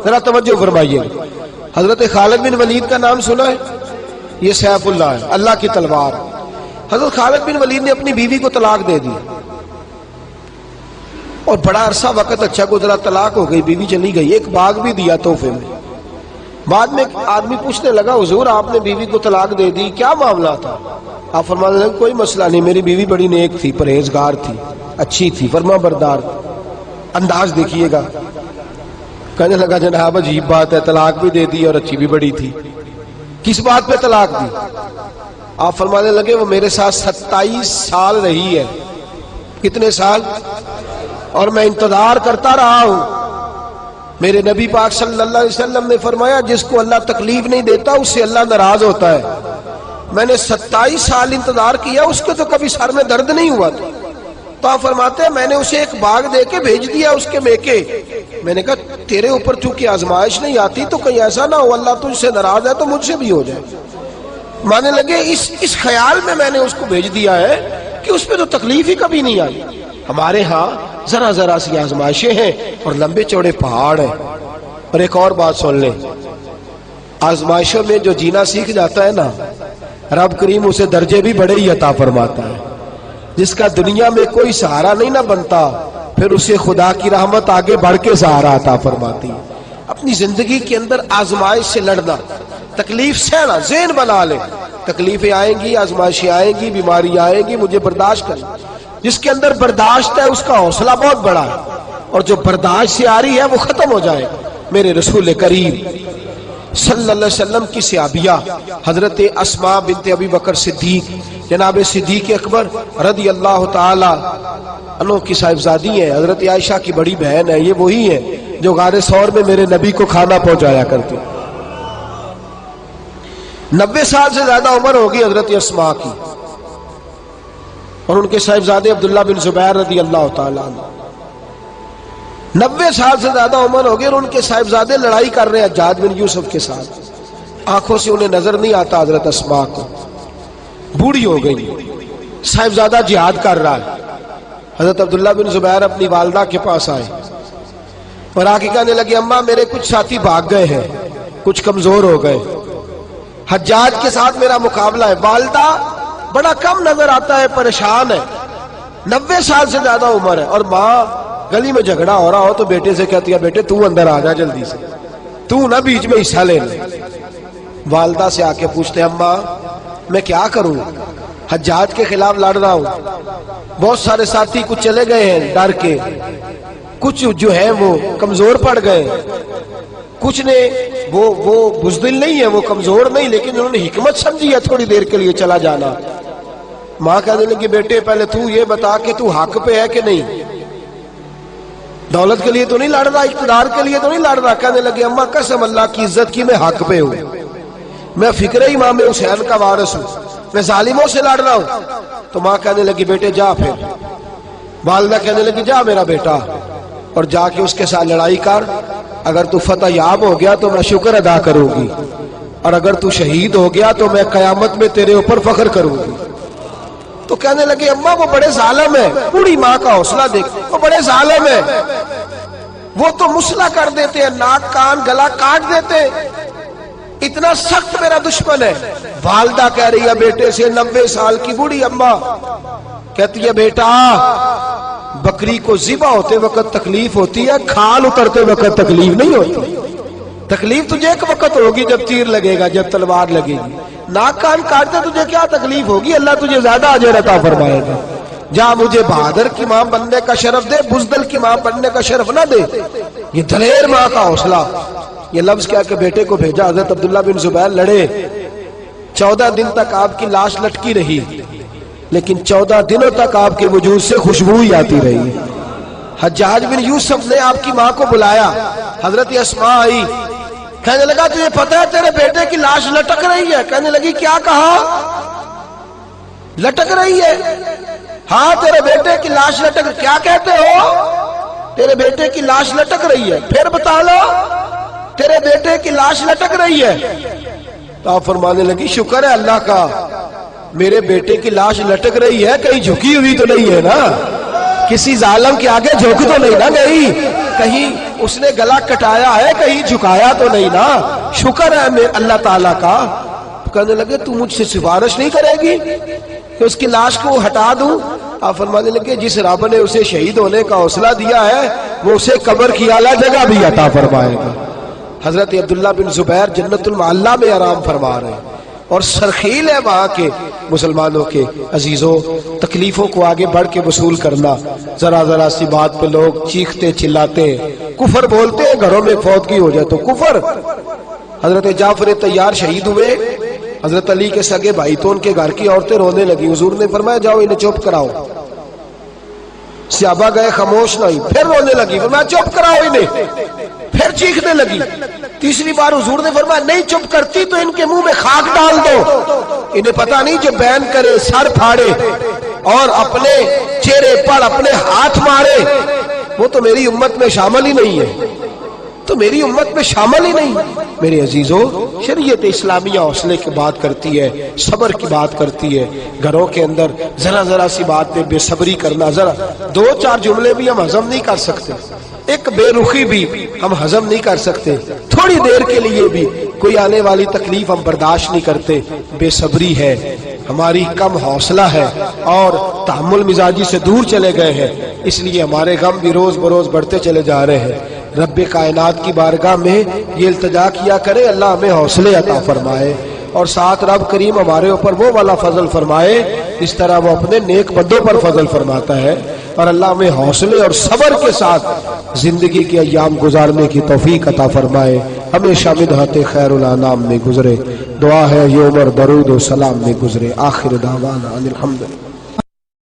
ذرا توجہ فرمائیے. حضرت خالد بن ولید کا نام سنا ہے؟ یہ سیف اللہ ہے، اللہ کی تلوار. حضرت خالد بن ولید نے اپنی بیوی کو طلاق دے دی اور بڑا عرصہ وقت اچھا گزرا، طلاق ہو گئی، بیوی چلی گئی. ایک باغ بھی دیا تحفے میں. بعد میں آدمی پوچھنے لگا حضور آپ نے بیوی کو طلاق دے دی، کیا معاملہ تھا؟ آپ فرمانے لگے کوئی مسئلہ نہیں، میری بیوی بڑی نیک تھی، پرہیزگار تھی، اچھی تھی، فرما بردار. انداز دیکھیے گا. کہنے لگا جناب عجیب بات ہے، طلاق بھی دے دی اور اچھی بھی بڑی تھی، کس بات پہ طلاق دی؟ آپ فرمانے لگے وہ میرے ساتھ 27 سال رہی ہے. کتنے سال؟ اور میں انتظار کرتا رہا ہوں. میرے نبی پاک صلی اللہ علیہ وسلم نے فرمایا جس کو اللہ تکلیف نہیں دیتا اس سے اللہ ناراض ہوتا ہے. میں نے 27 سال انتظار کیا، اس کے تو کبھی سر میں درد نہیں ہوا تھا. تو آپ فرماتے ہیں میں نے اسے ایک باغ دے کے بھیج دیا اس کے میکے. میں نے کہا تیرے اوپر چونکہ آزمائش نہیں آتی تو کہیں ایسا نہ ہو اللہ تجھ سے ناراض ہے تو مجھ سے بھی ہو جائے. مانے لگے اس خیال میں نے اس کو بھیج دیا ہے کہ اس پہ تو تکلیف ہی کبھی نہیں آئی. ہمارے ہاں ذرا ذرا سی آزمائشیں ہیں اور لمبے چوڑے پہاڑ ہیں. اور ایک اور بات سن لیں، آزمائشوں میں جو جینا سیکھ جاتا ہے نا، رب کریم اسے درجے بھی بڑے ہی عطا فرماتا ہے. جس کا دنیا میں کوئی سہارا نہیں نہ بنتا پھر اسے خدا کی رحمت آگے بڑھ کے سہارا عطا فرماتی. اپنی زندگی کے اندر آزمائش سے لڑنا، تکلیف سہنا، ذہن بنا لے تکلیفیں آئیں گی، آزمائشیں آئیں گی، بیماری آئیں گی، مجھے برداشت کرنا. جس کے اندر برداشت ہے اس کا حوصلہ بہت بڑا ہے، اور جو برداشت سے آ رہی ہے وہ ختم ہو جائے. میرے رسول کریم صلی اللہ علیہ وسلم کی صحابیہ حضرت اسماء بنت ابی بکر صدیق، جناب صدیق اکبر رضی اللہ تعالی عنہ کی صاحبزادی ہیں، حضرت عائشہ کی بڑی بہن ہے. یہ وہی ہیں جو غار ثور میں میرے نبی کو کھانا پہنچایا کرتی. 90 سال سے زیادہ عمر ہوگی حضرت اسماء کی، اور ان کے صاحبزادے عبداللہ بن زبیر رضی اللہ تعالیٰ عنہ. 90 سال سے زیادہ عمر ہوگی اور ان کے صاحبزادے لڑائی کر رہے ہیں حجاج بن یوسف کے ساتھ. آنکھوں سے انہیں نظر نہیں آتا حضرت اسماء کو، بوڑھی ہو گئی. صاحبزادہ جہاد کر رہا ہے. حضرت عبداللہ بن زبیر اپنی والدہ کے پاس آئے اور آ کے کہنے لگے اماں میرے کچھ ساتھی بھاگ گئے ہیں، کچھ کمزور ہو گئے، حجاج کے ساتھ میرا مقابلہ ہے. والدہ بڑا کم نظر آتا ہے، پریشان ہے، 90 سال سے زیادہ عمر ہے. اور ماں گلی میں جھگڑا ہو رہا ہو تو بیٹے سے کہتی ہے بیٹے تو اندر آ جا جلدی سے، تو نہ بیچ میں حصہ لے لے. والدہ سے آ کے پوچھتے ہیں اماں میں کیا کروں، حجاج کے خلاف لڑ رہا ہوں، بہت سارے ساتھی کچھ چلے گئے ہیں ڈر کے، کچھ جو ہے وہ کمزور پڑ گئے، کچھ نے وہ بزدل نہیں ہے، وہ کمزور نہیں، لیکن انہوں نے حکمت سمجھی ہے تھوڑی دیر کے لیے چلا جانا. ماں کہنے لگی بیٹے پہلے تو یہ بتا کہ تو حق پہ ہے کہ نہیں، دولت کے لیے تو نہیں لڑ رہا، اقتدار کے لیے تو نہیں لڑ رہا. کہنے لگے اماں قسم اللہ کی عزت کی میں حق پہ ہوں، میں فکر امام حسین کا وارث ہوں، میں ظالموں سے لڑ رہا ہوں. تو ماں کہنے لگی بیٹے جا. پھر والدہ کہنے لگی جا میرا بیٹا اور جا کے اس کے ساتھ لڑائی کر، اگر تو فتح یاب ہو گیا تو میں شکر ادا کروں گی، اور اگر تو شہید ہو گیا تو میں قیامت میں تیرے اوپر فخر کروں گی. تو کہنے لگے اماں وہ بڑے ظالم ہے، بوڑھی ماں کا حوصلہ دیکھ، وہ بڑے ظالم ہے، وہ تو مسلح کر دیتے ہیں، ناک کان گلا کاٹ دیتے ہیں، اتنا سخت میرا دشمن ہے. والدہ کہہ رہی ہے بیٹے سے، 90 سال کی بوڑھی اماں کہتی ہے بیٹا بکری کو ذبح ہوتے وقت تکلیف ہوتی ہے، کھال اترتے وقت تکلیف نہیں ہوتی. تکلیف تجھے ایک وقت ہوگی جب تیر لگے گا، جب تلوار لگے گی. ناک کان کاٹتے تجھے کیا تکلیف ہوگی، اللہ تجھے زیادہ اجر عطا فرمائے گا. جا مجھے بہادر کی ماں بننے کا شرف دے، بزدل کی ماں بننے کا شرف نہ دے. یہ دلیر ماں کا حوصلہ. یہ لفظ کیا کہ بیٹے کو بھیجا. حضرت عبداللہ بن زبیر لڑے، 14 دن تک آپ کی لاش لٹکی رہی، لیکن 14 دنوں تک آپ کے وجود سے خوشبو ہی آتی رہی. حجاج بن یوسف نے آپ کی ماں کو بلایا، حضرت اسماء آئی، کہنے لگا تجھے پتہ ہے تیرے بیٹے کی لاش لٹک رہی ہے؟ کہنے لگی کیا کہا؟ لٹک رہی ہے؟ ہاں تیرے بیٹے کی لاش لٹک، کیا کہتے ہو؟ تیرے بیٹے کی لاش لٹک رہی ہے، پھر بتا لو. تیرے بیٹے کی لاش لٹک رہی ہے. تو آپ فرمانے لگی شکر ہے اللہ کا، میرے بیٹے کی لاش لٹک رہی ہے، کہیں جھکی ہوئی تو نہیں ہے نا، کسی ظالم کے آگے جھک تو نہیں نہ گئی. کہیں اس نے گلا کٹایا ہے، کہیں جھکایا تو نہیں نا، شکر ہے اللہ تعالیٰ کا۔ کہنے لگے تو مجھ سے سفارش نہیں کرے گی کہ اس کی لاش کو ہٹا دوں؟ آپ فرمانے لگے جس رب نے اسے شہید ہونے کا حوصلہ دیا ہے وہ اسے قبر کی اعلیٰ جگہ بھی عطا فرمائے گا۔ حضرت عبداللہ بن زبیر جنت المعلیٰ میں آرام فرما رہے ہیں، اور سرخیل ہے وہاں کے مسلمانوں کے عزیزوں، تکلیفوں کو آگے بڑھ کے وصول کرنا۔ ذرا ذرا سی بات پہ لوگ چیختے چلاتے ہیں، کفر بولتے ہیں، گھروں میں فوتگی ہو جائے تو کفر۔ حضرت جعفر طیار شہید ہوئے، حضرت علی کے سگے بھائی تو ان کے گھر کی عورتیں رونے لگی، حضور نے فرمایا جاؤ انہیں چپ کراؤ۔ صحابہ گئے، خاموش نہیں، پھر رونے لگی، فرمایا چپ کراؤ انہیں، پھر چیخنے لگی۔ تیسری بار حضور نے فرمایا نہیں چپ کرتی تو ان کے منہ میں خاک ڈال دو، انہیں پتہ نہیں جو بین کرے، سر پھاڑے اور اپنے چہرے پر اپنے ہاتھ مارے وہ تو میری امت میں شامل ہی نہیں ہے، تو میری امت میں شامل ہی نہیں۔ میرے عزیزوں، شریعت اسلامیہ حوصلے کی بات کرتی ہے، صبر کی بات کرتی ہے۔ گھروں کے اندر ذرا ذرا سی بات پہ بے صبری کرنا، ذرا دو چار جملے بھی ہم ہضم نہیں کر سکتے، ایک بے رخی بھی ہم ہضم نہیں کر سکتے، تھوڑی دیر کے لیے بھی کوئی آنے والی تکلیف ہم برداشت نہیں کرتے۔ بے صبری ہے، ہماری کم حوصلہ ہے اور تحمل مزاجی سے دور چلے گئے ہیں، اس لیے ہمارے غم بھی روز بروز بڑھتے چلے جا رہے ہیں۔ رب کائنات کی بارگاہ میں یہ التجا کیا کرے اللہ ہمیں حوصلے عطا فرمائے، اور ساتھ رب کریم ہمارے اوپر وہ والا فضل فرمائے اس طرح وہ اپنے نیک بندوں پر فضل فرماتا ہے، اور اللہ ہمیں حوصلے اور صبر کے ساتھ زندگی کے ایام گزارنے کی توفیق عطا فرمائے، ہمیشہ مدحت خیر الانام میں گزرے۔ دعا ہے یہ عمر درود و سلام میں گزرے۔ آخر دعوانا الحمدللہ۔